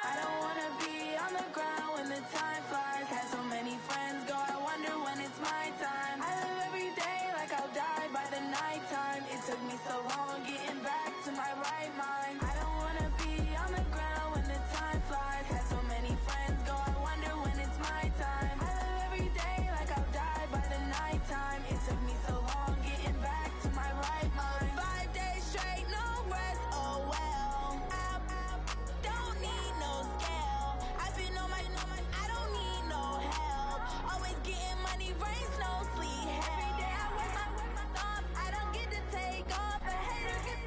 I don't wanna be on the ground when the time flies. Had so many friends go, I wonder when it's my time. I live every day like I'll die by the nighttime. It took me so long getting back to my right mind. I don't wanna be on the ground when the time flies. Had so many friends go, I wonder when it's my time. I live every day like I'll die by the nighttime. It took me so long getting back to my right mind. 5 days straight, no rest, oh well. I don't need no scale. I've been on my, I don't need no help. Always getting money, rains, no sleep. Every day I work my thumb. I don't get to take off. A hater get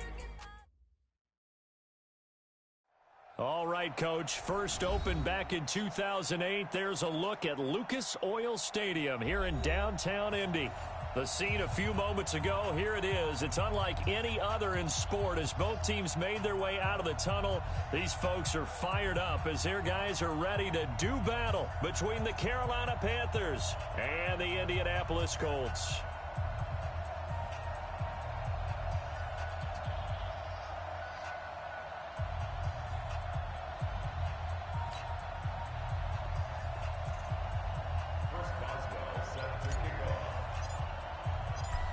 All right, Coach. First opened back in 2008. There's a look at Lucas Oil Stadium here in downtown Indy. The scene a few moments ago, here it is. It's unlike any other in sport as both teams made their way out of the tunnel. These folks are fired up as their guys are ready to do battle between the Carolina Panthers and the Indianapolis Colts.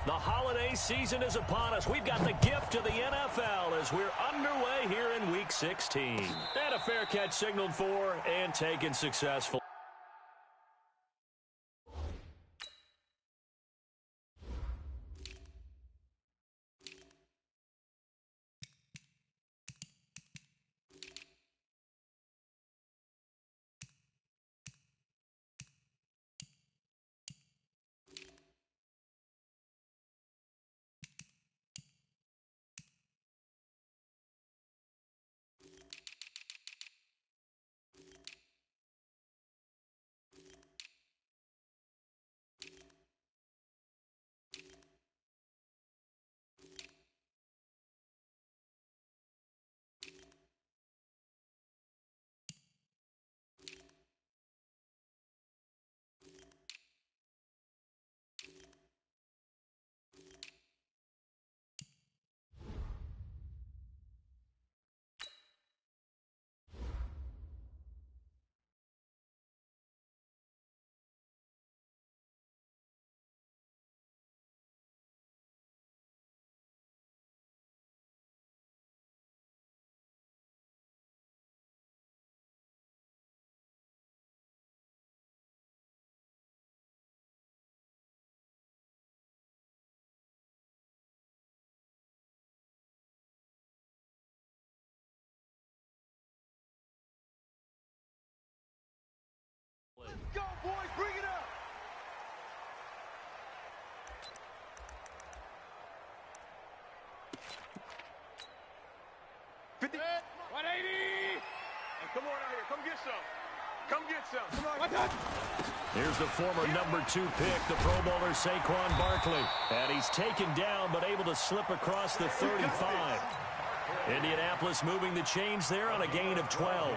The holiday season is upon us. We've got the gift of the NFL as we're underway here in Week 16. And a fair catch signaled for and taken successful. Go, boys, bring it up! 50, 180! Hey, come on out here, come get some. Come get some. Come on. Here's the former number 2 pick, the Pro Bowler Saquon Barkley. And he's taken down but able to slip across the 35. Indianapolis moving the chains there on a gain of 12.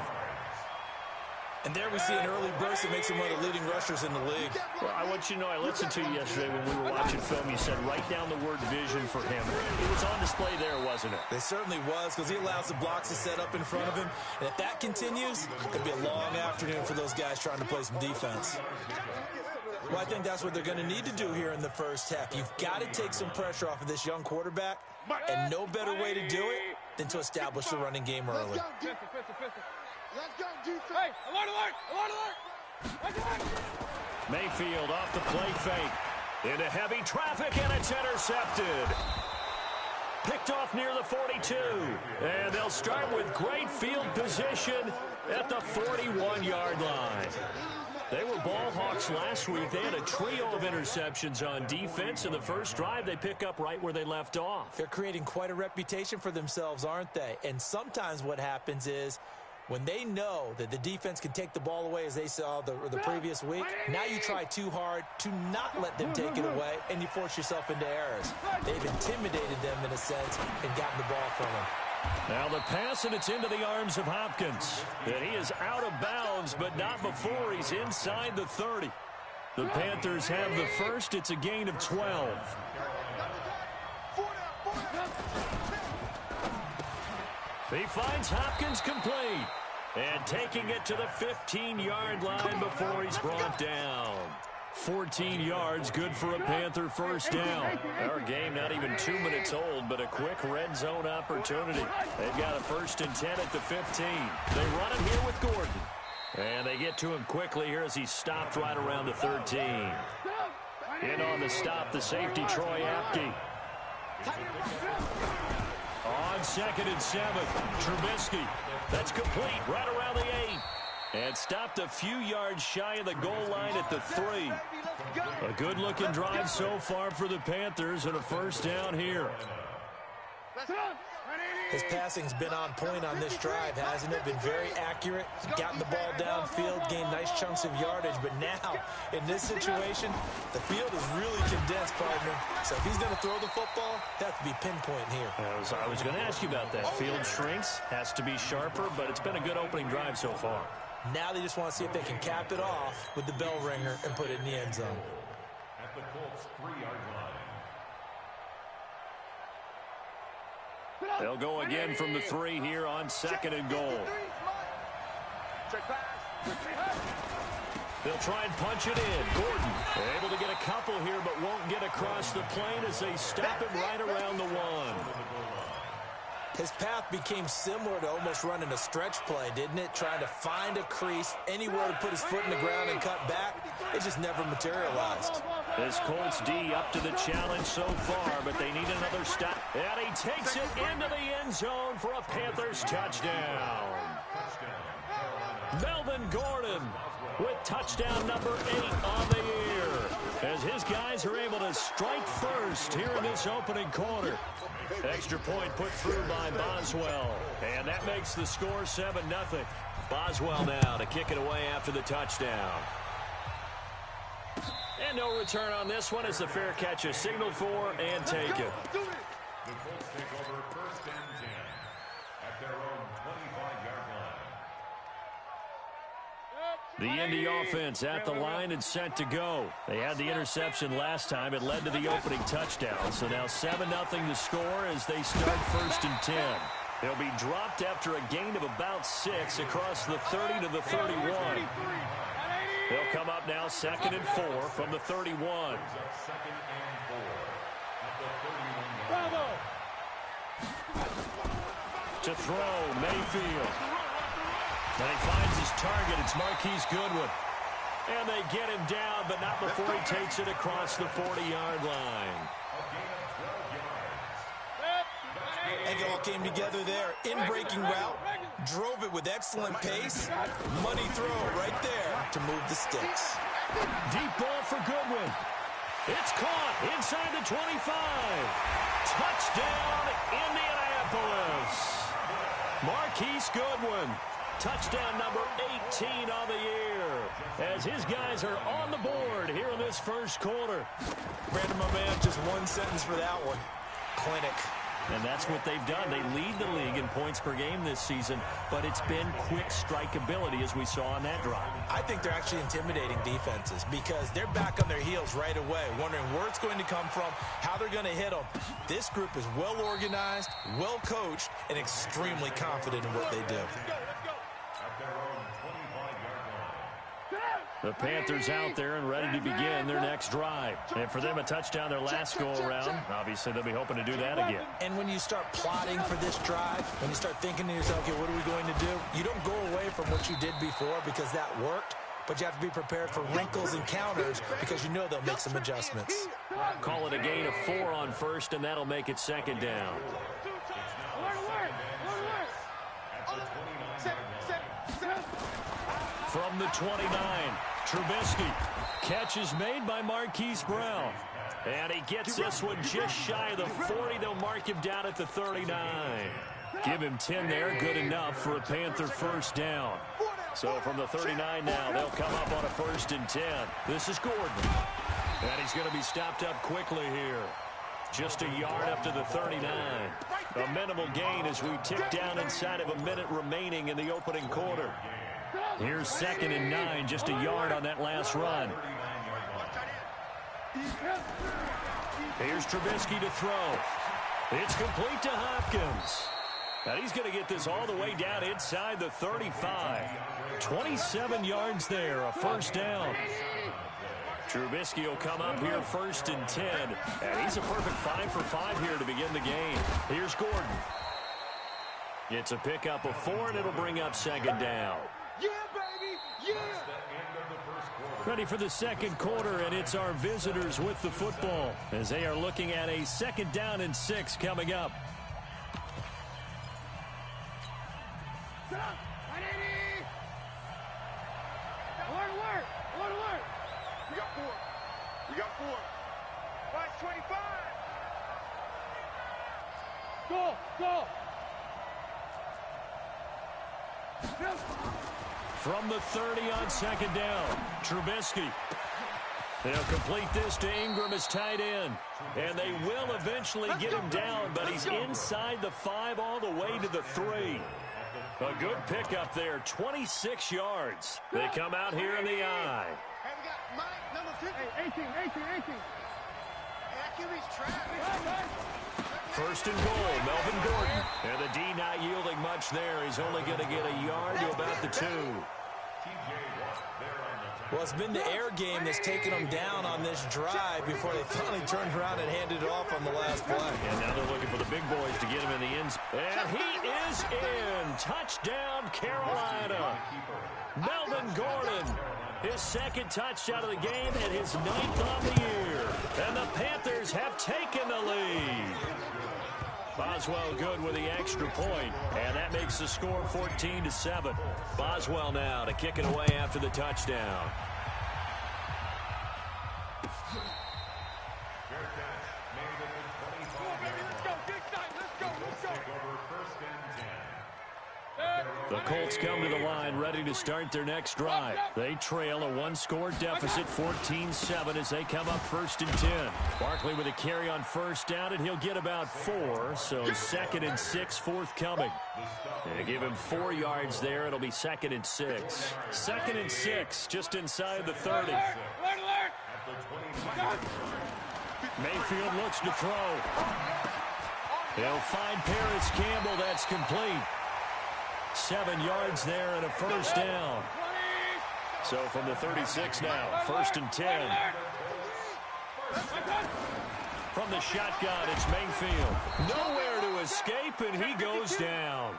And there we see an early burst that makes him one of the leading rushers in the league. Well, I want you to know, I listened to you yesterday when we were watching film. You said write down the word vision for him. It was on display there, wasn't it? It certainly was, because he allows the blocks to set up in front of him. And if that continues, it could be a long afternoon for those guys trying to play some defense. Well, I think that's what they're going to need to do here in the first half. You've got to take some pressure off of this young quarterback, and no better way to do it than to establish the running game early. Let's go, defense. Hey, alert, alert, alert, alert. Mayfield off the play fake. Into heavy traffic, and it's intercepted. Picked off near the 42. And they'll start with great field position at the 41-yard line. They were ball hawks last week. They had a trio of interceptions on defense. In the first drive, they pick up right where they left off. They're creating quite a reputation for themselves, aren't they? And sometimes what happens is, when they know that the defense can take the ball away, as they saw the previous week, now you try too hard to not let them take it away, and you force yourself into errors. They've intimidated them in a sense and gotten the ball from them. Now the pass, and it's into the arms of Hopkins. And he is out of bounds, but not before he's inside the 30. The Panthers have the first. It's a gain of 12. He finds Hopkins complete. And taking it to the 15-yard line before he's brought down. 14 yards, good for a Panther first down. Our game not even 2 minutes old, but a quick red zone opportunity. They've got a 1st and 10 at the 15. They run it here with Gordon. And they get to him quickly here as he's stopped right around the 13. In on the stop, the safety, Troy Apke. On 2nd and 7, Trubisky. That's complete right around the 8. And stopped a few yards shy of the goal line at the 3. A good-looking drive so far for the Panthers and a first down here. His passing's been on point on this drive, hasn't it? Been very accurate, gotten the ball downfield, gained nice chunks of yardage. But now, in this situation, the field is really condensed, partner. So if he's going to throw the football, that could be pinpoint here. I was going to ask you about that. Field shrinks, has to be sharper, but it's been a good opening drive so far. Now they just want to see if they can cap it off with the bell ringer and put it in the end zone. At the Colts' 3-yard line. They'll go again from the 3 here on 2nd and goal. They'll try and punch it in. Gordon able to get a couple here, but won't get across the plane as they stop him right around the 1. His path became similar to almost running a stretch play, didn't it? Trying to find a crease, anywhere to put his foot in the ground and cut back. It just never materialized. This Colts D up to the challenge so far, but they need another stop. And he takes it into the end zone for a Panthers touchdown. Melvin Gordon with touchdown number 8 on the year, as his guys are able to strike first here in this opening quarter. Extra point put through by Boswell, and that makes the score 7-0. Boswell now to kick it away after the touchdown. And no return on this one as the fair catch is signaled for and taken. The Colts take over 1st and 10 at their own 25-yard line. The Indy offense at the line and set to go. They had the interception last time. It led to the opening touchdown. So now 7-0 the score as they start 1st and 10. They'll be dropped after a gain of about 6 across the 30 to the 31. They'll come up now 2nd and 4 from the 31. To throw, Mayfield. And he finds his target. It's Marquise Goodwin. And they get him down, but not before he takes it across the 40-yard line. And it all came together there. In-breaking route. Drove it with excellent pace. Money throw right there to move the sticks. Deep ball for Goodwin. It's caught inside the 25. Touchdown, Indianapolis. Marquise Goodwin. Touchdown number 18 on the year, as his guys are on the board here in this first quarter. Brandon, my man, just one sentence for that one. Clinic. And that's what they've done. They lead the league in points per game this season, but it's been quick strikeability as we saw on that drive. I think they're actually intimidating defenses because they're back on their heels right away, wondering where it's going to come from, how they're going to hit them. This group is well organized, well coached, and extremely confident in what they do. The Panthers out there and ready to begin their next drive. And for them, a touchdown their last go-around. Obviously, they'll be hoping to do that again. And when you start plotting for this drive, when you start thinking to yourself, okay, what are we going to do? You don't go away from what you did before because that worked, but you have to be prepared for wrinkles and counters because you know they'll make some adjustments. Call it a gain of 4 on first, and that'll make it 2nd down. From the 29, Trubisky. Catch is made by Marquise Brown. And he gets this one just shy of the 40. They'll mark him down at the 39. Give him 10 there. Good enough for a Panther first down. So from the 39 now, they'll come up on a 1st and 10. This is Gordon. And he's going to be stopped up quickly here. Just a yard up to the 39. A minimal gain as we tick down inside of a minute remaining in the opening quarter. Here's 2nd and 9, just a yard on that last run. Here's Trubisky to throw. It's complete to Hopkins. And he's going to get this all the way down inside the 35. 27 yards there, a first down. Trubisky will come up here 1st and 10. And he's a perfect 5 for 5 here to begin the game. Here's Gordon. It's a pickup of 4, and it'll bring up 2nd down. Yeah, baby, yeah! Ready for the 2nd quarter, and it's our visitors with the football as they are looking at a 2nd down and 6 coming up. Set up! 180! Alert! We got 4. Watch 25! Go! From the 30 on 2nd down, Trubisky. They'll complete this to Ingram as tight end. And they will eventually get him down, but he's inside the 5 all the way to the 3. A good pickup there, 26 yards. They come out here in the eye. Hey, we got Mike, number 50. Hey, 18. Hey, that QB's trapped. 1st and goal, Melvin Gordon. And the D not yielding much there. He's only going to get a yard to about the 2. Well, it's been the air game that's taken them down on this drive before they finally turned around and handed it off on the last play. And now they're looking for the big boys to get him in the end. And he is in. Touchdown, Carolina. Melvin Gordon. His 2nd touchdown of the game and his 9th on the year. And the Panthers have taken the lead. Boswell good with the extra point, and that makes the score 14-7. Boswell now to kick it away after the touchdown. The Colts come to the line ready to start their next drive. They trail a 1-score deficit, 14-7 as they come up 1st and 10. Barkley with a carry on 1st down, and he'll get about 4, so 2nd and 6 forthcoming. They give him 4 yards there. It'll be 2nd and 6. 2nd and 6 just inside the 30. Mayfield looks to throw. He'll find Paris Campbell. That's complete. 7 yards there and a 1st down. So from the 36 now, 1st and 10. From the shotgun, it's Mayfield. Nowhere to escape, and he goes down.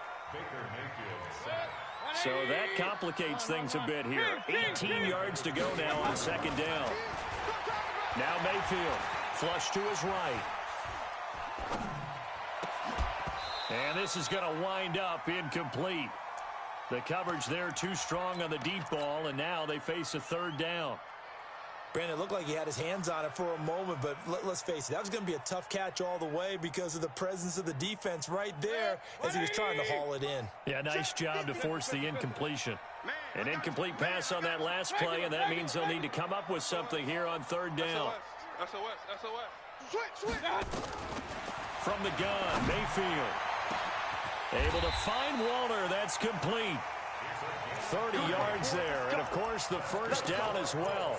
So that complicates things a bit here. 18 yards to go now on 2nd down. Now Mayfield, flush to his right. And this is going to wind up incomplete. The coverage there too strong on the deep ball, and now they face a 3rd down. Brandon, it looked like he had his hands on it for a moment, but let's face it, that was going to be a tough catch all the way because of the presence of the defense right there as he was trying to haul it in. Yeah, nice job to force the incompletion. An incomplete pass on that last play, and that means they'll need to come up with something here on 3rd down. SOS. Switch. From the gun, Mayfield. Able to find Walter. That's complete. 30 yards there. And, of course, the 1st down as well.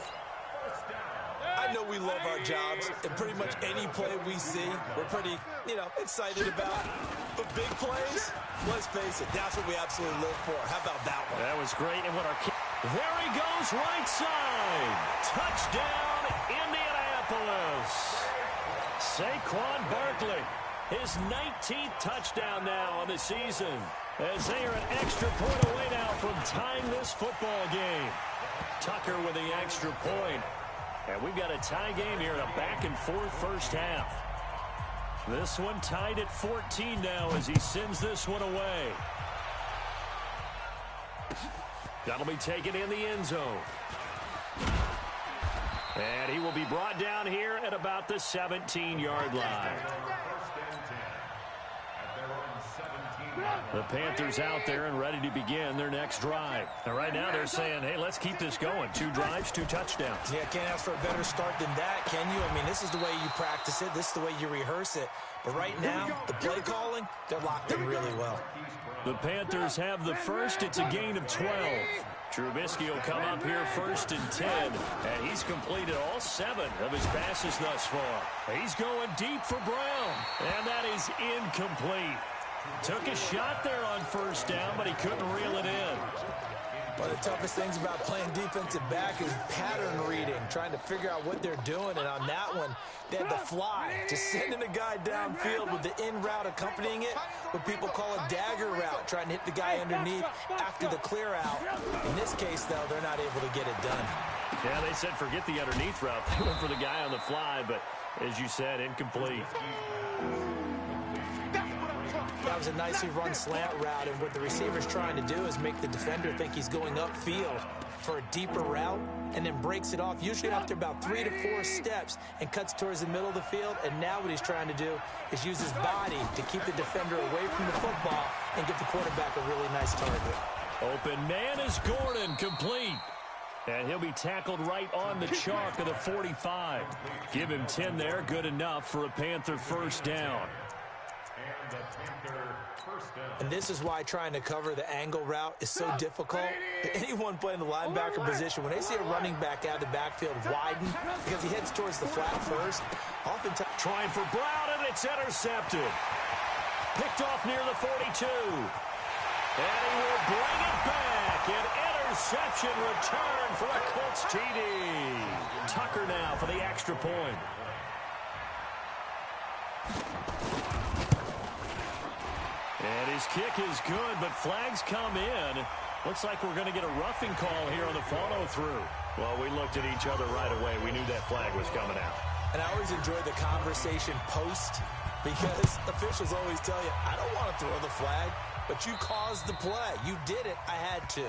I know we love our jobs, and pretty much any play we see, we're pretty, excited about. But big plays, let's face it, that's what we absolutely live for. How about that one? That was great. And what our there he goes, right side. Touchdown, Indianapolis. Saquon Barkley. His 19th touchdown now on the season as they are an extra point away now from tying this football game. Tucker with the extra point. And we've got a tie game here in a back-and-forth 1st half. This one tied at 14 now as he sends this one away. That'll be taken in the end zone. And he will be brought down here at about the 17-yard line. The Panthers out there and ready to begin their next drive. And right now they're saying, hey, let's keep this going. 2 drives, 2 touchdowns. Yeah, can't ask for a better start than that, can you? I mean, this is the way you practice it. This is the way you rehearse it. But right now, the play calling, they're locked in really well. The Panthers have the first. It's a gain of 12. Trubisky will come up here 1st and 10. And he's completed all 7 of his passes thus far. He's going deep for Brown. And that is incomplete. Took a shot there on first down, but he couldn't reel it in. One of the toughest things about playing defensive back is pattern reading, trying to figure out what they're doing. And on that one, they had the fly, just sending a guy downfield with the in route accompanying it, what people call a dagger route, trying to hit the guy underneath after the clear out. In this case, though, they're not able to get it done. Yeah, they said forget the underneath route. They went for the guy on the fly, but as you said, incomplete. That was a nicely run slant route, and what the receiver's trying to do is make the defender think he's going upfield for a deeper route, and then breaks it off, usually after about 3 to 4 steps, and cuts towards the middle of the field. And now what he's trying to do is use his body to keep the defender away from the football and give the quarterback a really nice target. Open man is Gordon, complete. And he'll be tackled right on the chalk of the 45. Give him 10 there, good enough for a Panther first down. And this is why trying to cover the angle route is so difficult. Anyone playing the linebacker position, when they see a running back out of the backfield widen because he heads towards the flat first, oftentimes trying for Brown, and it's intercepted. Picked off near the 42. And he will bring it back. An interception return for a Colts TD. Tucker now for the extra point. And his kick is good, but flags come in. Looks like we're going to get a roughing call here on the follow-through. Well, we looked at each other right away. We knew that flag was coming out. And I always enjoy the conversation post, because officials always tell you, I don't want to throw the flag, but you caused the play. You did it. I had to.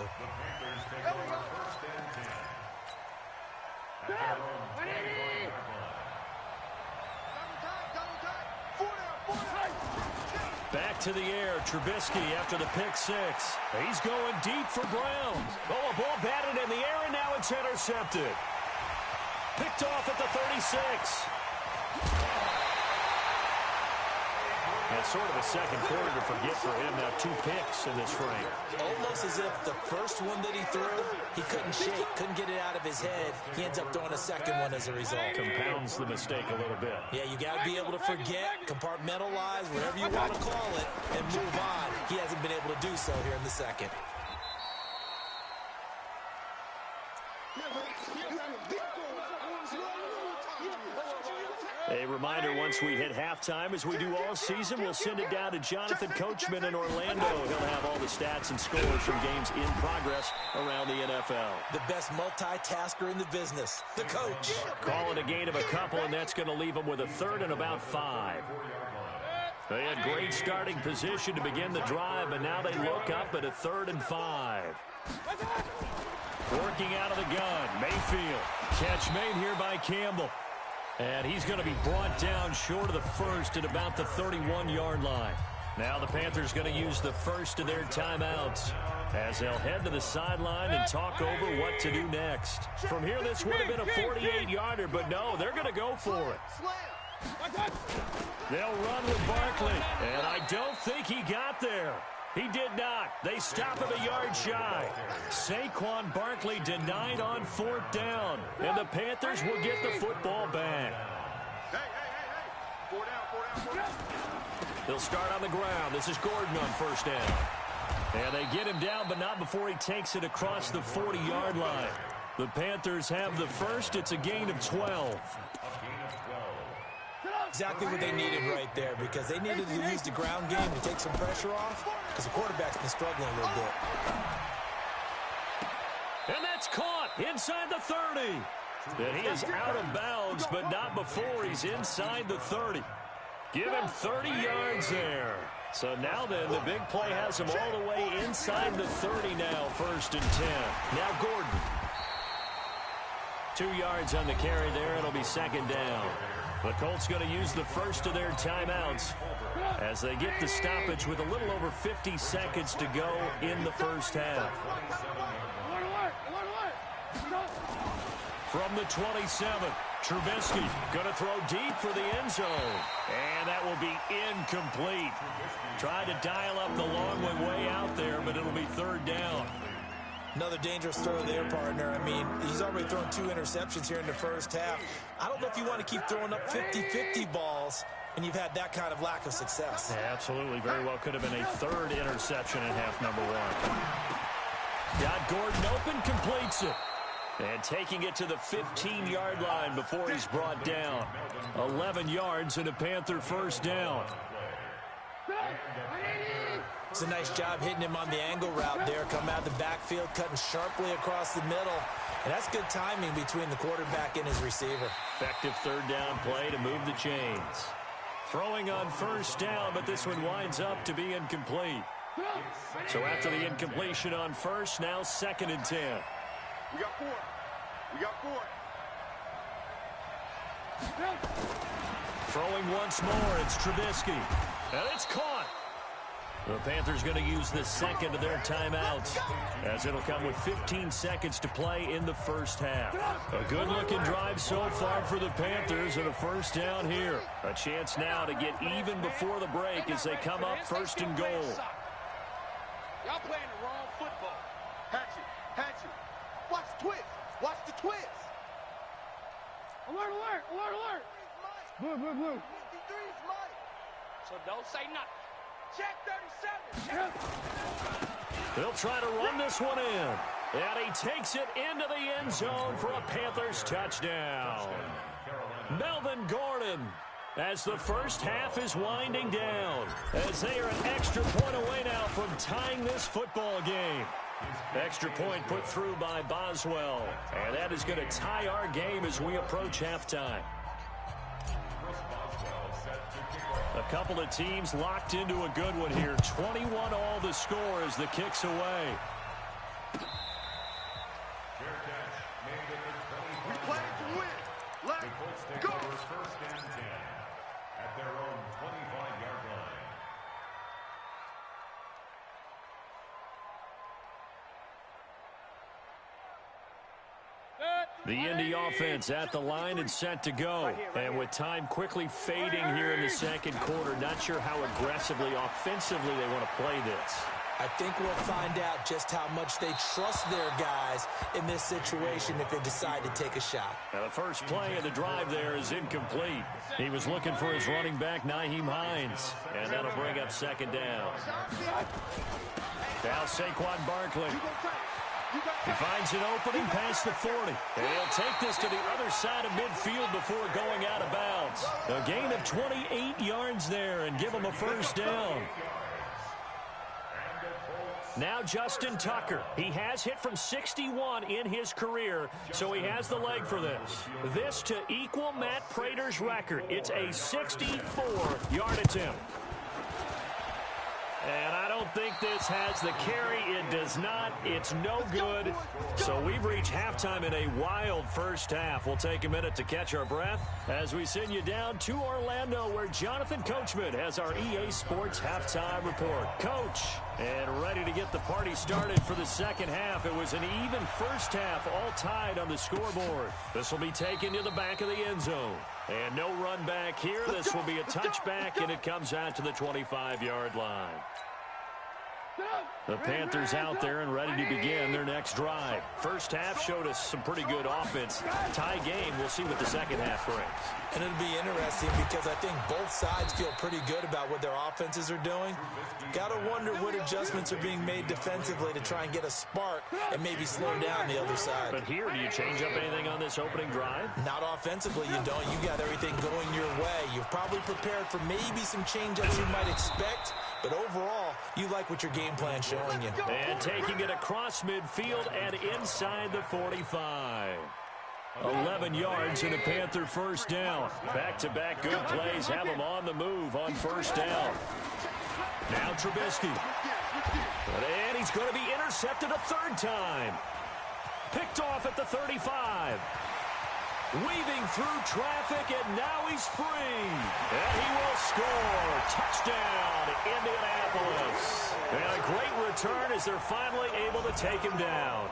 Back to the air, Trubisky after the pick six. He's going deep for Brown. Oh, a ball batted in the air, and now it's intercepted. Picked off at the 36. That's sort of a second quarter to forget for him. Now 2 picks in this frame. Almost as if the first one that he threw, he couldn't shake, couldn't get it out of his head. He ends up throwing a second one as a result. Compounds the mistake a little bit. Yeah, you got to be able to forget, compartmentalize, whatever you want to call it, and move on. He hasn't been able to do so here in the second. A reminder, once we hit halftime, as we do all season, we'll send it down to Jonathan Coachman in Orlando. He'll have all the stats and scores from games in progress around the NFL. The best multitasker in the business, the coach. Call it a gain of a couple, and that's going to leave them with a third and about 5. They had great starting position to begin the drive, but now they look up at a 3rd and 5. Working out of the gun, Mayfield. Catch made here by Campbell. And he's going to be brought down short of the first at about the 31-yard line. Now the Panthers going to use the first of their timeouts as they'll head to the sideline and talk over what to do next. From here, this would have been a 48-yarder, but no, they're going to go for it. They'll run with Barkley, and I don't think he got there. He did not. They stop him a yard shy. Saquon Barkley denied on 4th down, and the Panthers will get the football back. Hey. 4 down. They'll start on the ground. This is Gordon on 1st down. And they get him down, but not before he takes it across the 40-yard line. The Panthers have the first. It's a gain of 12. Exactly what they needed right there, because they needed to use the ground game to take some pressure off, because the quarterback's been struggling a little bit. And that's caught inside the 30. And he is out of bounds, but not before he's inside the 30. Give him 30 yards there. So now then, the big play has him all the way inside the 30 now, 1st and 10. Now Gordon. 2 yards on the carry there. It'll be 2nd down. The Colts going to use the first of their timeouts as they get the stoppage with a little over 50 seconds to go in the first half. From the 27, Trubisky going to throw deep for the end zone. And that will be incomplete. Tried to dial up the long one way out there, but it'll be 3rd down. Another dangerous throw there, partner. I mean, he's already thrown 2 interceptions here in the first half. I don't know if you want to keep throwing up 50-50 balls and you've had that kind of lack of success. Yeah, absolutely. Very well could have been a third interception in half number one. Got Gordon open, completes it. And taking it to the 15-yard line before he's brought down. 11 yards and a Panther first down. It's a nice job hitting him on the angle route there. Come out of the backfield, cutting sharply across the middle. And that's good timing between the quarterback and his receiver. Effective third down play to move the chains. Throwing on first down, but this one winds up to be incomplete. So after the incompletion on first, now 2nd and 10. We got 4. We got 4. Throwing once more, it's Trubisky. And it's caught. The Panthers going to use the second of their timeouts, as it'll come with 15 seconds to play in the first half. A good-looking drive so far for the Panthers, and a first down here. A chance now to get even before the break as they come up 1st and goal. Y'all playing the wrong football. Hatchet. Watch the twist. Watch the twist. Alert. Blue. 53's Mike. So don't say nothing. Check 37. They'll try to run this one in. And he takes it into the end zone for a Panthers touchdown. Melvin Gordon, as the first half is winding down, as they are an extra point away now from tying this football game. Extra point put through by Boswell. And that is going to tie our game as we approach halftime. A couple of teams locked into a good one here. 21 all the score as the kick's away. We play to win. Let's go. First and 10 at their own 25-yard line. The Indy offense at the line and set to go. And with time quickly fading here in the second quarter, not sure how aggressively, offensively they want to play this. I think we'll find out just how much they trust their guys in this situation if they decide to take a shot. Now the first play of the drive there is incomplete. He was looking for his running back, Nyheim Hines. And that'll bring up 2nd down. Now Saquon Barkley. He finds an opening past the 40. And he'll take this to the other side of midfield before going out of bounds. A gain of 28 yards there and give him a first down. Now Justin Tucker. He has hit from 61 in his career, so he has the leg for this. This to equal Matt Prater's record. It's a 64-yard attempt. And I don't think this has the carry. It does not. It's no good. So we've reached halftime in a wild first half. We'll take a minute to catch our breath as we send you down to Orlando, where Jonathan Coachman has our EA Sports halftime report. Coach, and ready to get the party started for the second half. It was an even first half, all tied on the scoreboard. This will be taken to the back of the end zone. And no run back here. This will be a touchback, and it comes out to the 25-yard line. The Panthers out there and ready to begin their next drive. First half showed us some pretty good offense. Tie game, we'll see what the second half brings. And it'll be interesting because I think both sides feel pretty good about what their offenses are doing. Got to wonder what adjustments are being made defensively to try and get a spark and maybe slow down the other side. But here, do you change up anything on this opening drive? Not offensively, you don't. You got everything going your way. You've probably prepared for maybe some change-ups you might expect, but overall, you like what your game plan's showing you. And taking it across midfield and inside the 45. 11 yards and a Panther first down. Back-to-back good plays have him on the move on first down. Now Trubisky. And he's going to be intercepted a third time. Picked off at the 35. Weaving through traffic, and now he's free. And he will score. Touchdown, Indianapolis. And a great return as they're finally able to take him down.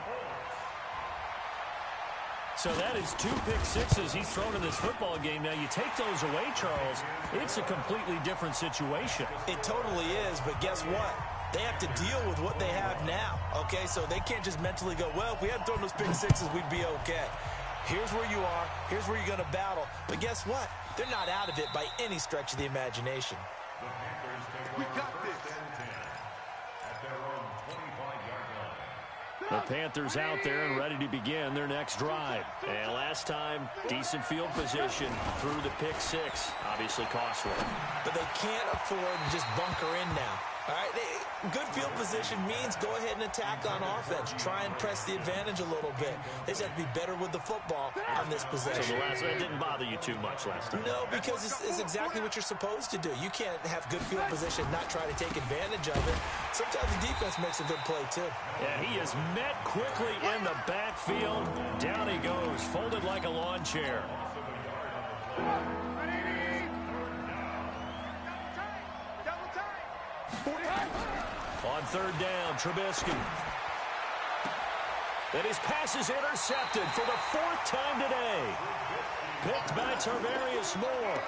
So that is 2 pick sixes he's thrown in this football game. Now, you take those away, Charles, it's a completely different situation. It totally is, but guess what? They have to deal with what they have now, okay? So they can't just mentally go, well, if we hadn't thrown those pick sixes, we'd be okay. Here's where you are. Here's where you're going to battle. But guess what? They're not out of it by any stretch of the imagination. We got this. At their own 25-yard line. The Panthers out there and ready to begin their next drive. And last time, decent field position through the pick six. Obviously costly. But they can't afford to just bunker in now. All right, good field position means go ahead and attack on offense. Try and press the advantage a little bit. They just have to be better with the football on this possession. So the last one didn't bother you too much last time? No, because it's exactly what you're supposed to do. You can't have good field position, not try to take advantage of it. Sometimes the defense makes a good play, too. And he is met quickly in the backfield. Down he goes, folded like a lawn chair. On third down, Trubisky. And his pass is intercepted for the fourth time today. Picked by Tarvarius Moore.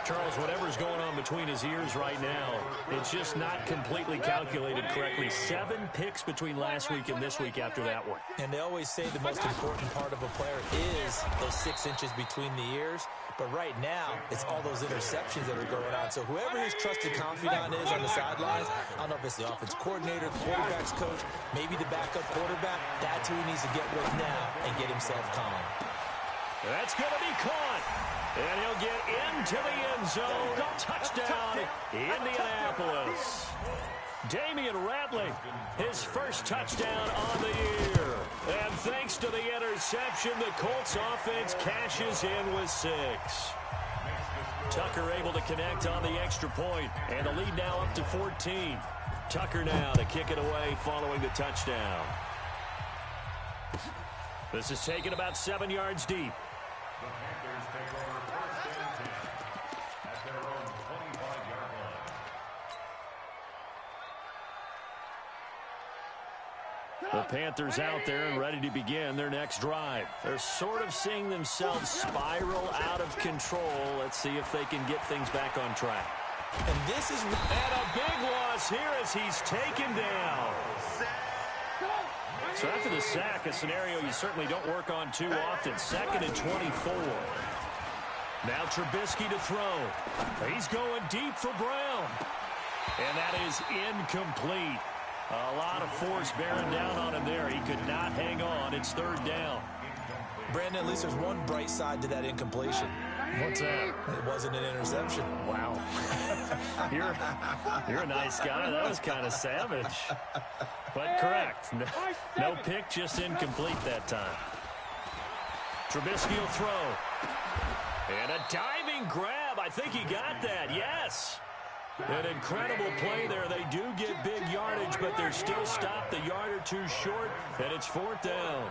Charles, whatever's going on between his ears right now, it's just not completely calculated correctly. 7 picks between last week and this week after that one. And they always say the most important part of a player is those 6 inches between the ears. But right now, it's all those interceptions that are going on. So whoever his trusted confidant is on the sidelines, I don't know if it's the offense coordinator, the quarterback's coach, maybe the backup quarterback, that's who he needs to get with now and get himself calm. That's going to be caught. And he'll get into the end zone. Touchdown, Indianapolis. Damian Ratley, his first touchdown on the year. And thanks to the interception, the Colts offense cashes in with 6. Tucker able to connect on the extra point, and the lead now up to 14. Tucker now to kick it away following the touchdown. This is taken about 7 yards deep. The Panthers take over first and 10 at their own 25-yard line. The Panthers out there and ready to begin their next drive. They're sort of seeing themselves spiral out of control. Let's see if they can get things back on track. And this is... And a big loss here as he's taken down. So after the sack, a scenario you certainly don't work on too often. 2nd and 24. Now Trubisky to throw. He's going deep for Brown. And that is incomplete. A lot of force bearing down on him there. He could not hang on. It's 3rd down. Brandon, at least there's one bright side to that incompletion. What's that? It wasn't an interception. Wow. You're a nice guy. That was kind of savage. But correct. No pick, just incomplete that time. Trubisky will throw. And a diving grab. I think he got that. Yes. An incredible play there. They do get big yardage, but they're still stopped a yard or two short, and it's 4th down.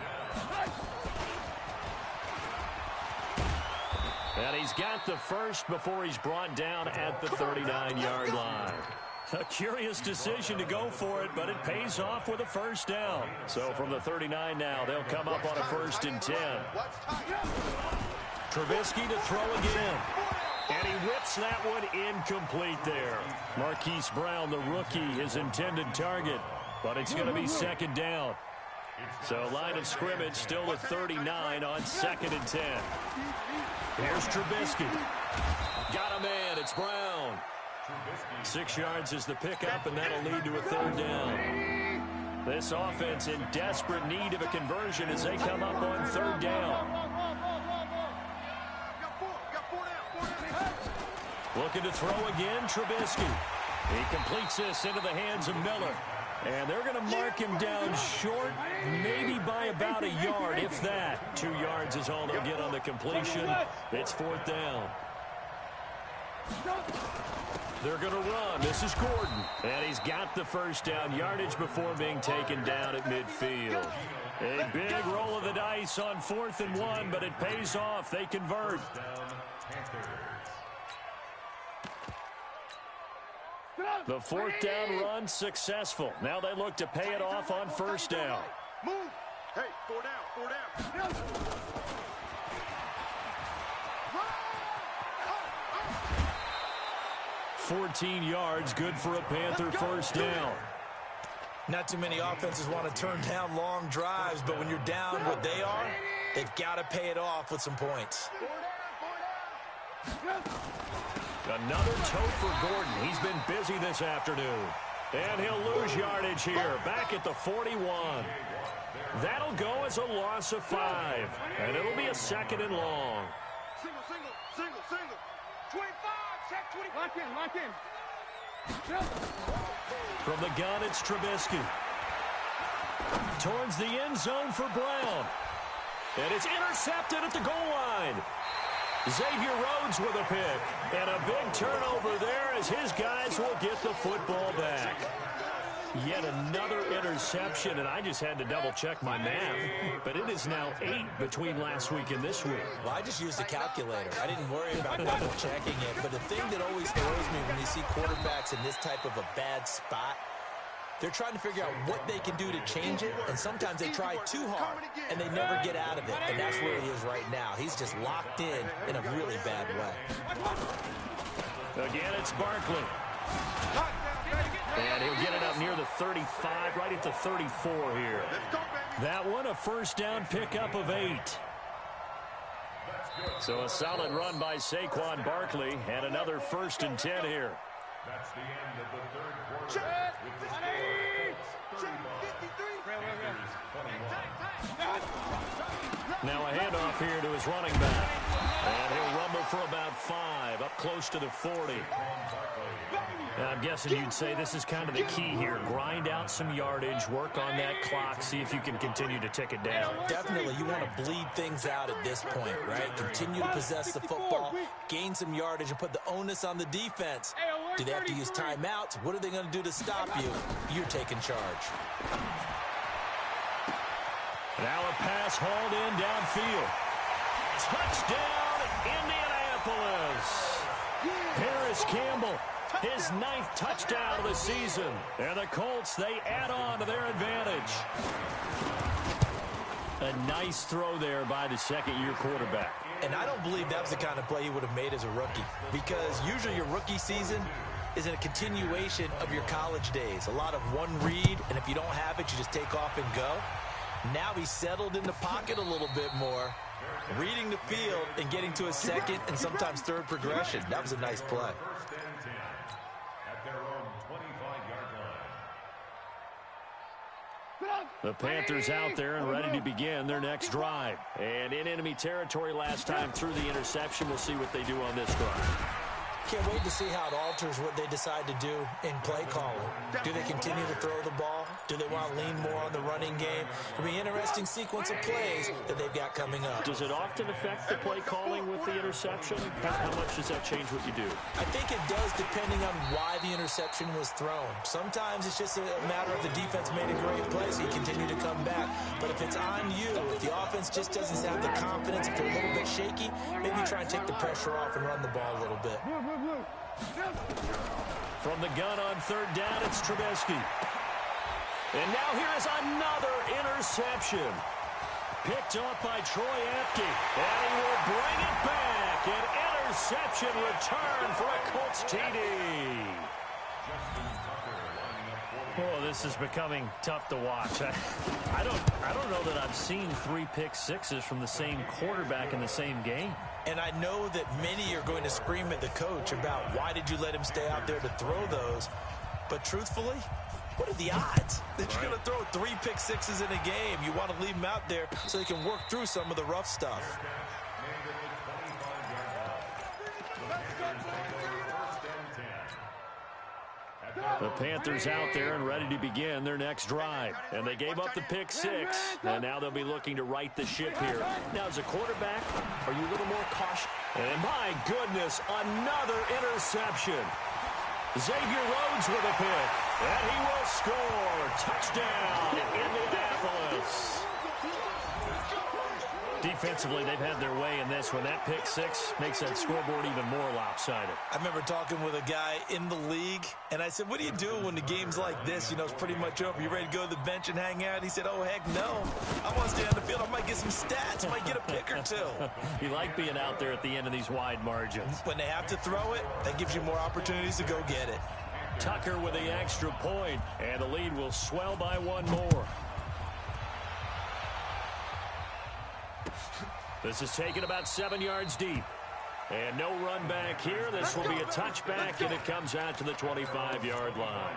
And he's got the first before he's brought down at the 39-yard line. A curious decision to go for it, but it pays off with a 1st down. So from the 39 now, they'll come up on a 1st and 10. Trubisky to throw again. And he whips that one incomplete there. Marquise Brown, the rookie, his intended target. But it's going to be 2nd down. So line of scrimmage still at 39 on 2nd and 10. Here's Trubisky. Got a man. It's Brown. 6 yards is the pickup, and that'll lead to a 3rd down. This offense in desperate need of a conversion as they come up on 3rd down. Looking to throw again, Trubisky. He completes this into the hands of Miller. And they're going to mark him down short, maybe by about a yard, if that. 2 yards is all they'll get on the completion. It's 4th down. They're going to run. This is Gordon. And he's got the 1st down yardage before being taken down at midfield. A big roll of the dice on 4th and 1, but it pays off. They convert. The 4th down run successful. Now they look to pay it off on 1st down. Move. Hey, 4 down, 4 down. 14 yards, good for a Panther 1st down. Not too many offenses want to turn down long drives, but when you're down what they are, They've got to pay it off with some points. Another tote for Gordon. He's been busy this afternoon. And he'll lose yardage here, back at the 41. That'll go as a loss of 5. And it'll be a 2nd and long. Single. 25, check 20. Lock in. From the gun, it's Trubisky. Towards the end zone for Brown. And it's intercepted at the goal line. Xavier Rhodes with a pick. And a big turnover there as his guys will get the football back. Yet another interception, and I just had to double-check my math. But it is now 8 between last week and this week. Well, I just used a calculator. I didn't worry about double-checking it. But the thing that always throws me when you see quarterbacks in this type of a bad spot, they're trying to figure out what they can do to change it, and sometimes they try too hard, and they never get out of it. And that's where he is right now. He's just locked in a really bad way. Again, it's Barkley. And he'll get it up near the 35, right at the 34 here. That one, a first down pickup of 8. So a solid run by Saquon Barkley, and another 1st and 10 here. That's the end of the third quarter. With the score, 21. Now a handoff here to his running back. And he'll rumble for about 5, up close to the 40. I'm guessing you'd say this is kind of the key here. Grind out some yardage, work on that clock, see if you can continue to tick it down. Definitely, you want to bleed things out at this point, right? Continue to possess the football, gain some yardage, and put the onus on the defense. Do they have to use timeouts? What are they going to do to stop you? You're taking charge. Now a pass hauled in downfield. Touchdown, Indianapolis. Harris Campbell, his 9th touchdown of the season. And the Colts, they add on to their advantage. A nice throw there by the second-year quarterback. And I don't believe that was the kind of play he would have made as a rookie, because usually your rookie season is in a continuation of your college days. A lot of one read, and if you don't have it, you just take off and go. Now he's settled in the pocket a little bit more, reading the field and getting to a second and sometimes third progression. That was a nice play. 1st and 10 at their own 25-yard line. The Panthers out there and ready to begin their next drive. And in enemy territory last time through the interception. We'll see what they do on this drive. Can't wait to see how it alters what they decide to do in play calling. Do they continue to throw the ball? Do they want to lean more on the running game? It'll be an interesting sequence of plays that they've got coming up. Does it often affect the play calling with the interception? How much does that change what you do? I think it does, depending on why the interception was thrown. Sometimes it's just a matter of the defense made a great play, so you continue to come back. But if it's on you, if the offense just doesn't have the confidence, if they're a little bit shaky, maybe try and take the pressure off and run the ball a little bit. From the gun on 3rd down, it's Trubisky. And now here is another interception. Picked off by Troy Apke. And he will bring it back. An interception return for a Colts TD. Oh, this is becoming tough to watch. I don't know that I've seen 3 pick-sixes from the same quarterback in the same game. And I know that many are going to scream at the coach about why did you let him stay out there to throw those. But truthfully, what are the odds that you're going to throw 3 pick-sixes in a game? You want to leave them out there so they can work through some of the rough stuff. The Panthers out there and ready to begin their next drive. And they gave up the pick-6, and now they'll be looking to right the ship here. Now, as a quarterback, are you a little more cautious? And my goodness, another interception. Xavier Rhodes with a pick, and he will score. Touchdown, Indianapolis. Defensively, they've had their way in this one. That pick-6 makes that scoreboard even more lopsided. I remember talking with a guy in the league, and I said, what do you do when the game's like this? You know, it's pretty much over. You ready to go to the bench and hang out? He said, oh, heck no. I want to stay on the field. I might get some stats. I might get a pick or 2. You like being out there at the end of these wide margins. When they have to throw it, that gives you more opportunities to go get it. Tucker with the extra point, and the lead will swell by 1 more. This is taken about 7 yards deep. And no run back here. This will be a touchback, and it comes out to the 25-yard line.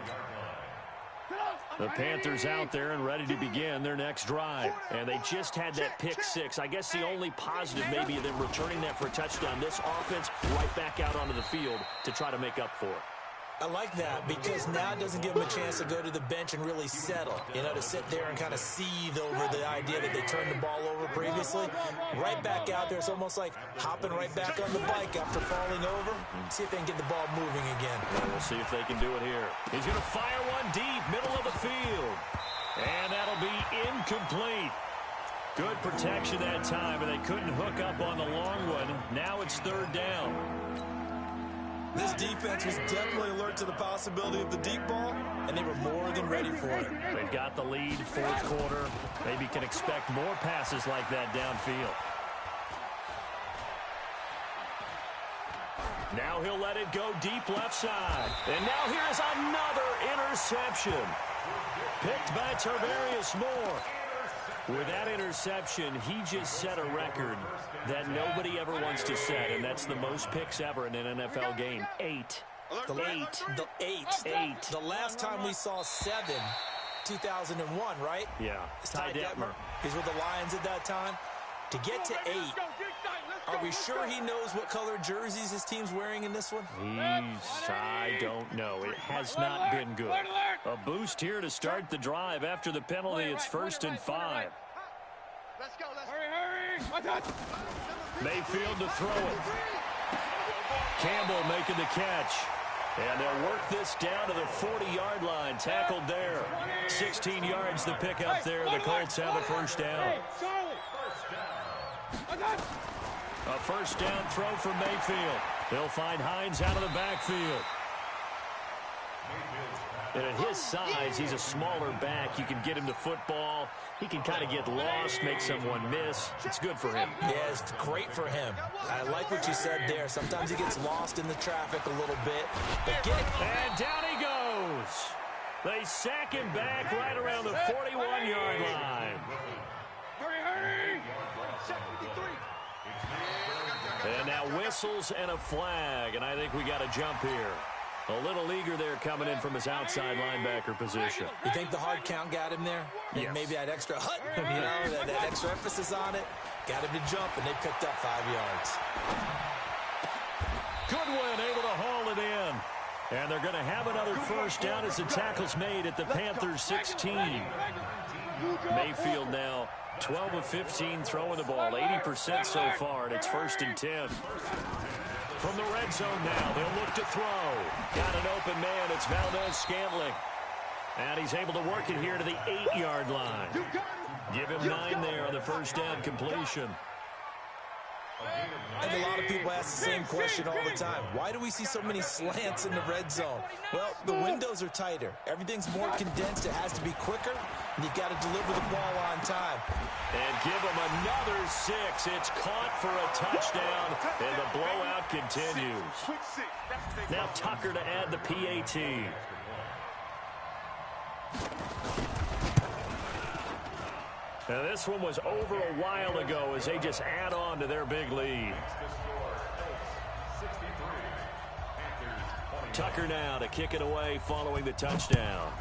The Panthers out there and ready to begin their next drive. And they just had that pick six. I guess the only positive maybe of them returning that for a touchdown. This offense right back out onto the field to try to make up for it. I like that because now it doesn't give them a chance to go to the bench and really settle, to sit there and kind of seethe over the idea that they turned the ball over previously. Right back out there, it's almost like hopping right back on the bike after falling over. See if they can get the ball moving again. Well, we'll see if they can do it here. He's going to fire one deep, middle of the field. And that'll be incomplete. Good protection that time, and they couldn't hook up on the long one. Now it's third down. This defense was definitely alert to the possibility of the deep ball, and they were more than ready for it. They've got the lead, fourth quarter. Maybe can expect more passes like that downfield. Now he'll let it go deep left side. And now here's another interception. Picked by Tarvarius Moore. With that interception, he just set a record that nobody ever wants to set, and that's the most picks ever in an NFL game. 8. The eight. The last time we saw 7, 2001, right? Yeah. Ty Detmer. He's with the Lions at that time. To get to 8, are we sure he knows what color jerseys his team's wearing in this one? I don't know. It has not been good. A boost here to start the drive. After the penalty, it's 1st and 5. Let's go. Hurry. Mayfield to throw it. Campbell making the catch. And they'll work this down to the 40-yard line. Tackled there. 16 yards the pickup there. The Colts have a first down. A first down throw from Mayfield. They'll find Hines out of the backfield. And at his size, he's a smaller back. You can get him the football. He can kind of get lost, make someone miss. It's good for him. Yeah, it's great for him. I like what you said there. Sometimes he gets lost in the traffic a little bit. But get it. And down he goes. They sack him back right around the 41-yard line. Hurry. Set 53. And now whistles and a flag. And I think we got a jump here. A little eager there coming in from his outside linebacker position. You think the hard count got him there? Yes. Maybe that extra that extra emphasis on it. Got him to jump, and they picked up 5 yards. Goodwin able to haul it in. And they're going to have another first down as the tackle's made at the Panthers 16. Mayfield now 12 of 15 throwing the ball, 80% so far, and it's 1st and 10. From the red zone now, they'll look to throw. Got an open man, it's Valdez-Scantling. And he's able to work it here to the 8-yard line. Give him 9 there on the first down completion. And a lot of people ask the same question all the time. Why do we see so many slants in the red zone? Well, the windows are tighter. Everything's more condensed. It has to be quicker, and you've got to deliver the ball on time. And give him another 6. It's caught for a touchdown, and the blowout continues. Now Tucker to add the PAT. Now this one was over a while ago as they just add on to their big lead. Tucker now to kick it away following the touchdown.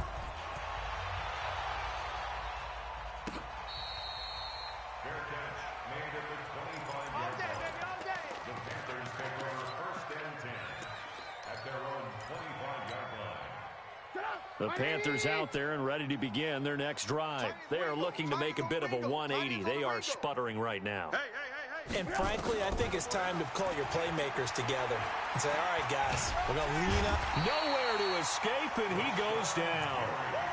The Panthers out there and ready to begin their next drive. They are looking to make a bit of a 180. They are sputtering right now. And frankly, I think it's time to call your playmakers together and say, all right, guys, we're going to lean up. Nowhere to escape, and he goes down.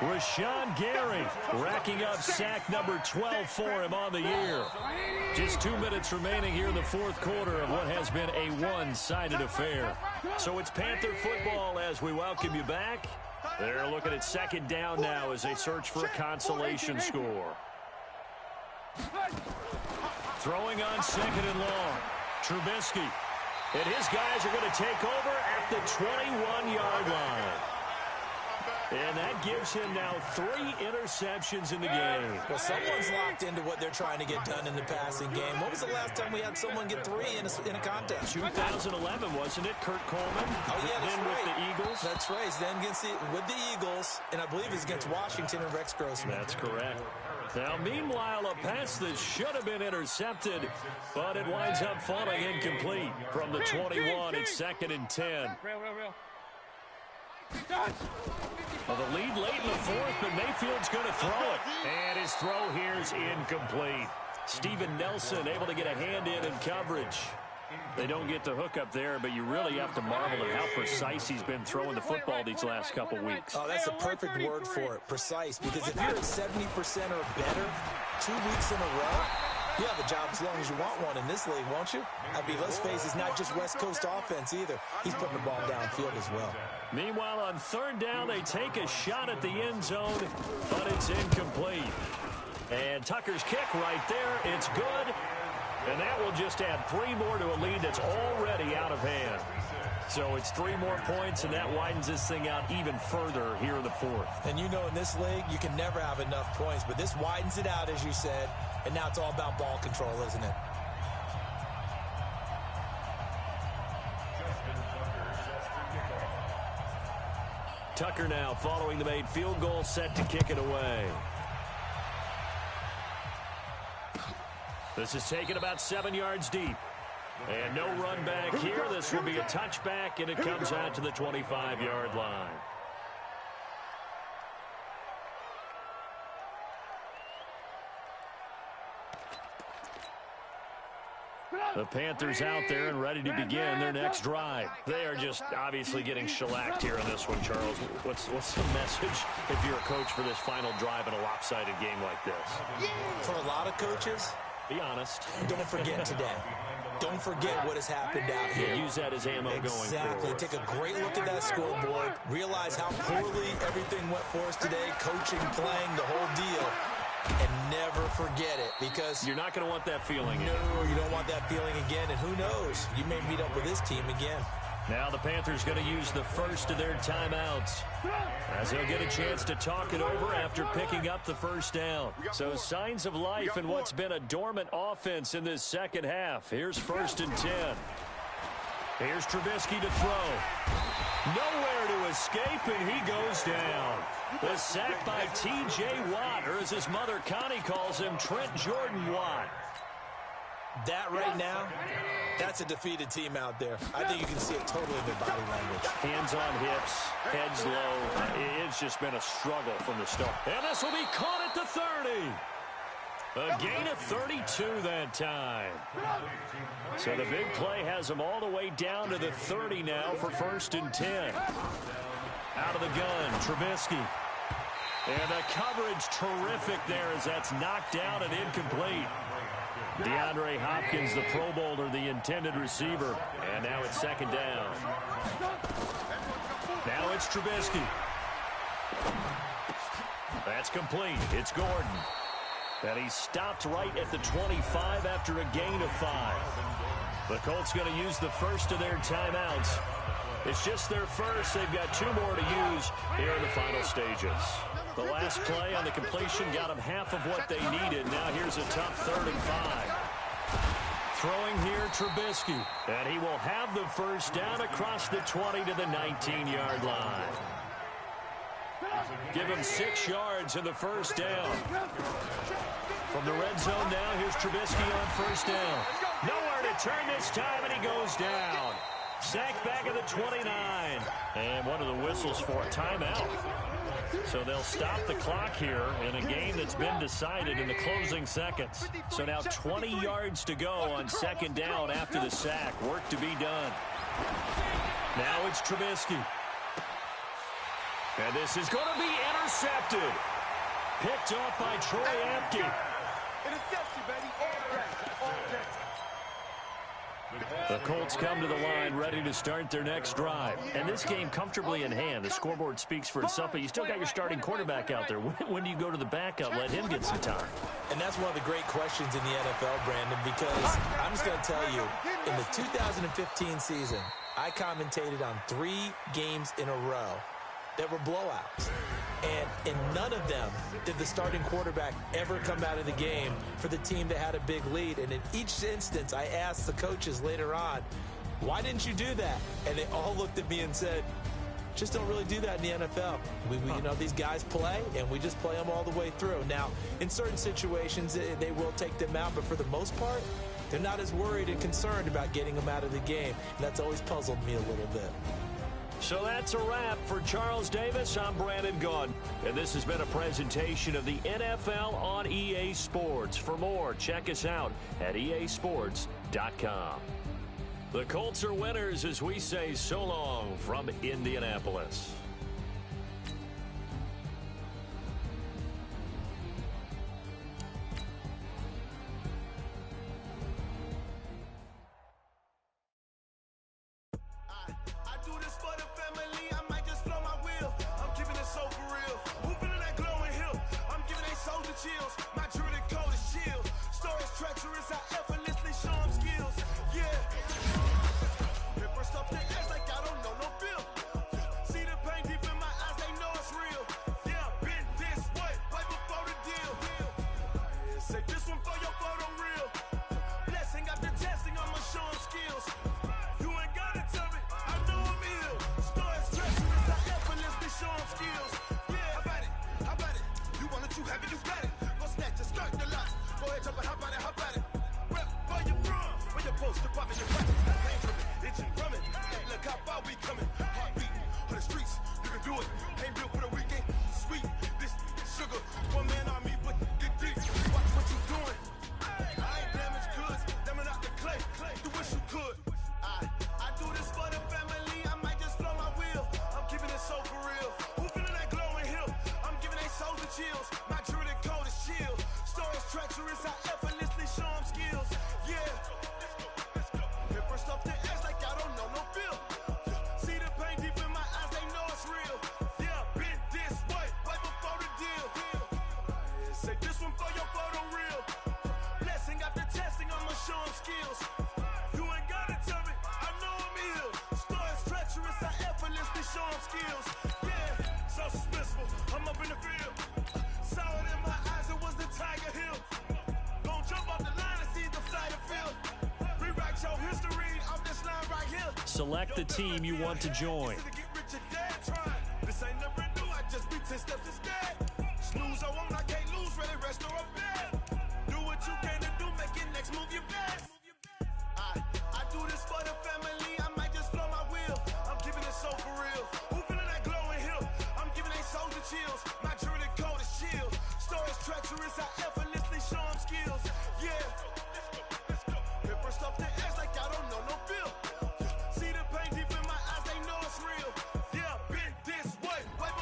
Rashawn Gary racking up sack number 12 for him on the year. Just 2 minutes remaining here in the fourth quarter of what has been a one-sided affair. So it's Panther football as we welcome you back. They're looking at second down now as they search for a consolation score. Throwing on second and long. Trubisky. And his guys are going to take over at the 21-yard line. And that gives him now 3 interceptions in the game. Well, someone's locked into what they're trying to get done in the passing game. When was the last time we had someone get 3 in a contest? 2011, wasn't it? Kurt Coleman. Oh, yeah, that's then right. with the Eagles. That's right. He's then with the Eagles, and I believe it's against Washington and Rex Grossman. That's correct. Now, meanwhile, a pass that should have been intercepted, but it winds up falling incomplete. From the 21, it's 2nd and 10. Well, the lead late in the 4th, but Mayfield's going to throw it. And his throw here is incomplete. Steven Nelson able to get a hand in coverage. They don't get the hook up there, but you really have to marvel at how precise he's been throwing the football these last couple weeks. Oh, that's a perfect word for it, precise. Because if you're at 70% or better 2 weeks in a row, you have a job as long as you want one in this league, won't you? I mean, let's face it, it's not just West Coast offense either. He's putting the ball downfield as well. Meanwhile, on 3rd down, they take a shot at the end zone, but it's incomplete. And Tucker's kick right there, it's good. And that will just add 3 more to a lead that's already out of hand. So it's 3 more points, and that widens this thing out even further here in the 4th. And you know in this league, you can never have enough points, but this widens it out, as you said, and now it's all about ball control, isn't it? Tucker now following the made field goal, set to kick it away. This is taken about 7 yards deep. And no run back here. This will be a touchback, and it comes out to the 25-yard line. The Panthers out there and ready to begin their next drive. They are just obviously getting shellacked here in this one, Charles. What's the message if you're a coach for this final drive in a lopsided game like this? For a lot of coaches, be honest. Don't forget today. Don't forget what has happened out here. Use that as ammo going forward. Exactly. Take a great look at that scoreboard. Realize how poorly everything went for us today. Coaching, playing, the whole deal. And never forget it, because you're not going to want that feeling. No, you don't want that feeling again. And who knows? You may meet up with this team again. Now the Panthers going to use the first of their timeouts, as they'll get a chance to talk it over after picking up the first down. So signs of life in what's been a dormant offense in this second half. Here's 1st and 10. Here's Trubisky to throw. Nowhere to escape, and he goes down. The sack by T.J. Watt, or as his mother Connie calls him, Trent Jordan Watt. That right now, that's a defeated team out there. I think you can see it totally in their body language. Hands on hips, heads low. It's just been a struggle from the start. And this will be caught at the 30. A gain of 32 that time. So the big play has them all the way down to the 30 now for 1st and 10. Out of the gun, Trubisky. And the coverage terrific there as that's knocked down and incomplete. DeAndre Hopkins, the Pro Bowler, the intended receiver. And now it's 2nd down. Now it's Trubisky. That's complete. It's Gordon. And he stopped right at the 25 after a gain of 5. The Colts going to use the first of their timeouts. It's just their first. They've got 2 more to use here in the final stages. The last play on the completion got them half of what they needed. Now here's a tough 3rd and 5. Throwing here, Trubisky. And he will have the first down across the 20 to the 19-yard line. Give him 6 yards in the first down. From the red zone now, here's Trubisky on 1st down. Nowhere to turn this time, and he goes down. Sacked back at the 29. And one of the whistles for a timeout. So they'll stop the clock here in a game that's been decided in the closing seconds. So now 20 yards to go on 2nd down after the sack. Work to be done. Now it's Trubisky. And this is going to be intercepted. Picked off by Troy Apke. Interception, baby. All day. The Colts come to the line ready to start their next drive. And this game comfortably in hand. The scoreboard speaks for itself, but you still got your starting quarterback out there. When do you go to the backup, let him get some time? And that's one of the great questions in the NFL, Brandon, because I'm just going to tell you, in the 2015 season, I commentated on 3 games in a row. that were blowouts. And in none of them did the starting quarterback ever come out of the game for the team that had a big lead. And in each instance, I asked the coaches later on, why didn't you do that? And they all looked at me and said, just don't really do that in the NFL. You know, these guys play, and we just play them all the way through. Now, in certain situations, they will take them out, but for the most part, they're not as worried and concerned about getting them out of the game. And that's always puzzled me a little bit. So that's a wrap for Charles Davis. I'm Brandon Gaudin, and this has been a presentation of the NFL on EA Sports. For more, check us out at easports.com. The Colts are winners as we say so long from Indianapolis. Select the team you want to join. This ain't never new, I just be 10 steps instead. Snooze, I won't, I can't lose, ready, rest or a bed. Do what you can to do, make it next move your best. I do this for the family, I might just blow my wheel. I'm keeping it so for real. Who feeling that glowing hill? I'm giving they souls the chills. My jewelry code is chill. Stories treacherous, I effortlessly show them skills. Yeah. Paper stuff the edge like I don't know no feel.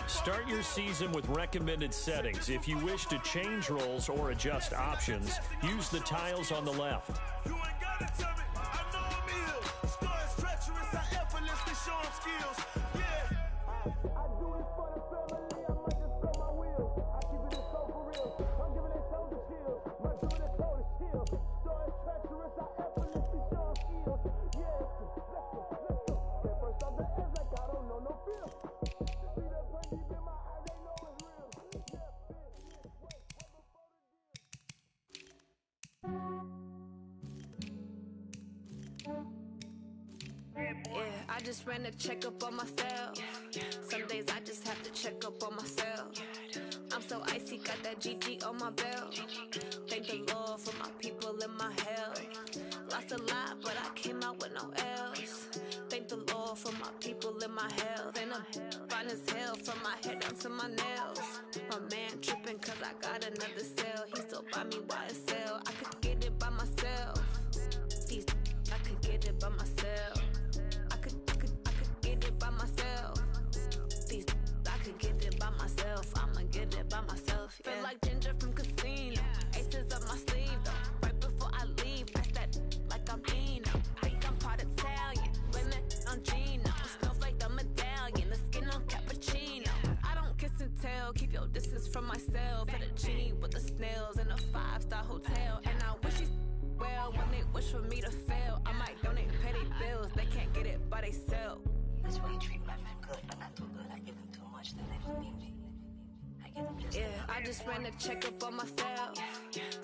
Start your season with recommended settings. If you wish to change roles or adjust options, use the tiles on the left. You ain't gotta tell me, I know I'm ill. Stories treacherous, I effortlessly show them skills. Yeah. I do this for the family, I might just blow my wheel. I keep it so for real. I'm giving they shoulder chills. My jewelry code is chill. Stories treacherous, I effortlessly show them skills. Yeah. Let's go. First off the edge like I don't know no feel. I just ran a checkup on myself. Some days I just have to check up on myself. I'm so icy, got that GG on my belt. Thank the Lord for my people and my health. Lost a lot, but I came out with no L's. Thank the Lord for my people and my health. And I'm fine as hell from my head down to my nails. My man tripping cause I got another cell. He still buy me YSL. I could get it by myself. These I could get it by myself. I could get it by myself. These I could get it by myself. I'ma get it by myself. Yeah. Feel like Ginger from Casino. Aces up my sleeve though. Right before I leave, that's that like I'm Dino. Think I'm part Italian. Blame that on Gino. Smells like the medallion. The skin on cappuccino. I don't kiss and tell. Keep your distance from myself. Fettuccine with the snails in a 5-star hotel. And I wish you well when they wish for me to fail. I might donate petty bills. They can't get it by theyself. This way you treat my men good, but not too good. I give them too much. rich, then they don't need me. I get them just I just ran a checkup on myself.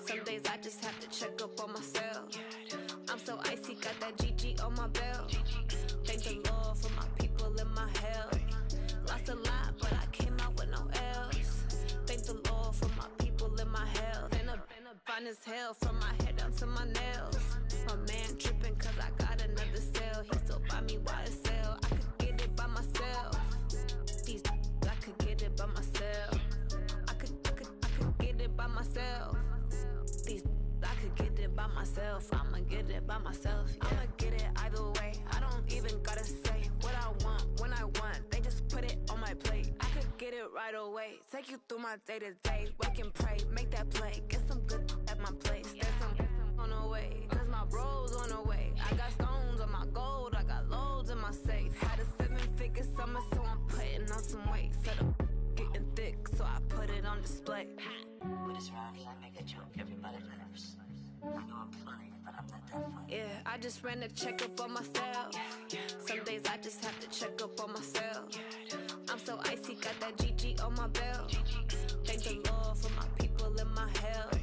Some days I just have to check up on myself. I'm so icy, got that GG on my belt. Thank the Lord for my people in my health. Lost a lot, but I came out with no else. Thank the Lord for my people in my health. And a fine as hell from my head down to my nails. My man tripping cause I got another cell. He still buy me YSL. I could get it by myself. These I could get it by myself. I could get it by myself. These I could get it by myself. I'ma get it by myself. Yeah. I'ma get it either way. I don't even gotta say what I want when I want. They just put it on my plate. I could get it right away. Take you through my day to day. Wake and pray, make that play. Get some good at my place. There's some on the way, cause my bro's on the way. I got stones on my gold. I got loads in my safe. Had a 7-figure summer, so I'm putting on some weight. Set up getting thick, so I put it on display. What is wrong is I make a joke, everybody laughs. I know I'm funny, but I'm not that funny. I just ran a checkup on myself. Some days I just have to check up on myself. I'm so icy, got that GG on my belt. Thank the Lord for my people in my health.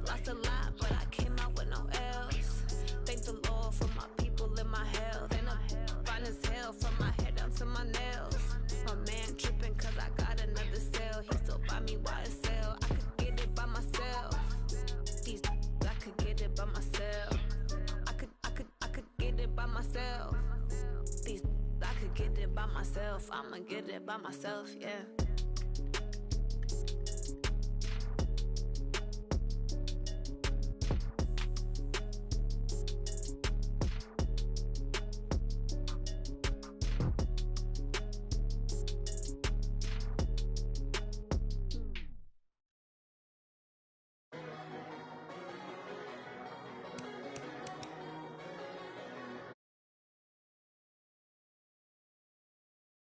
Lost a lot, but I came out with no else. Thank the Lord for my people in my health. And I'm fine as hell from my head down to my nails. My man tripping cause I got another cell. He still buy me YSL. I could get it by myself. These I could get it by myself. I could get it by myself. These I could get it by myself. I'ma get it by myself, yeah.